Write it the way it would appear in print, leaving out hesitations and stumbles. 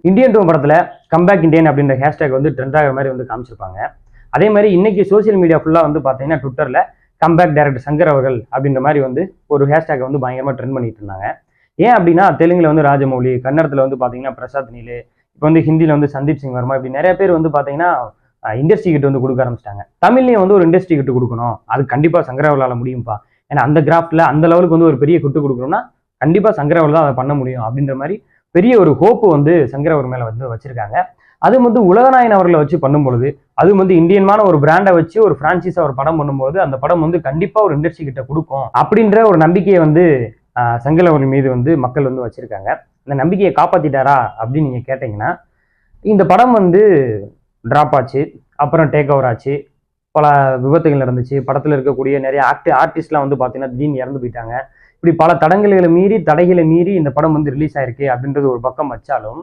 Indian two படத்துல comeback Indian அப்படின்ற hashtag வந்து ட்ரெண்ட் ஆகிற மாதிரி வந்து காமிச்சிருப்பாங்க. அதே மாதிரி இன்னைக்கு சோசியல் மீடியா ஃபுல்லா வந்து பாத்தீங்கன்னா ட்விட்டர்ல கம்பேக் டைரக்டர் சங்கர் அவர்கள் அப்படின்ற மாதிரி வந்து ஒரு ஹேஷ்டேக் வந்து பயங்கரமா ட்ரெண்ட் பண்ணிட்டு இருந்தாங்க. ஏன் அப்படின்னா தெலுங்குல வந்து ராஜமௌலி, கன்னடத்துல வந்து பாத்தீங்கன்னா பிரசாத் நீலு, இப்போ வந்து ஹிந்தியில வந்து சந்தீப் சிங் வர்மா, இப்படி நிறைய பேர் வந்து பாத்தீங்கன்னா இண்டஸ்ட்ரி கிட்ட வந்து கொடுக்க ஆரம்பிச்சிட்டாங்க. தமிழ்லயும் வந்து ஒரு இண்டஸ்ட்ரி கிட்ட கொடுக்கணும், அது கண்டிப்பா சங்கர் அவர்களால முடியும்பா. ஏன்னா அந்த கிராஃப்ட்ல அந்த லெவலுக்கு வந்து ஒரு பெரிய கிட்டு கொடுக்கணும்னா கண்டிப்பா சங்கர் அவர்கள் தான் அதை பண்ண முடியும் அப்படின்ற மாதிரி பெரிய ஒரு ஹோப்பு வந்து சங்கர் அவர் மேல வந்து வச்சிருக்காங்க. அது வந்து உலகநாயகன் அவர்களை வச்சு பண்ணும்பொழுது, அது வந்து இந்தியன்மான ஒரு பிராண்டை வச்சு ஒரு பிரான்சைஸா ஒரு படம் பண்ணும்போது அந்த படம் வந்து கண்டிப்பா ஒரு இண்டஸ்ட்ரி கிட்ட கொடுக்கும் அப்படின்ற ஒரு நம்பிக்கையை வந்து சங்கர் அவர்கள் மீது வந்து மக்கள் வந்து வச்சிருக்காங்க. அந்த நம்பிக்கையை காப்பாத்திட்டாரா அப்படின்னு நீங்க கேட்டீங்கன்னா, இந்த படம் வந்து டிராப் ஆச்சு, அப்புறம் டேக் ஓவர் ஆச்சு, பல விபத்துகள் நடந்துச்சு, படத்துல இருக்கக்கூடிய நிறைய ஆர்டிஸ்ட்லாம் வந்து பாத்தீங்கன்னா திடீர்னு இறந்து போயிட்டாங்க. இப்படி பல தடங்களை மீறி இந்த படம் வந்து ரிலீஸ் ஆயிருக்கு அப்படின்றது ஒரு பக்கம் வச்சாலும்,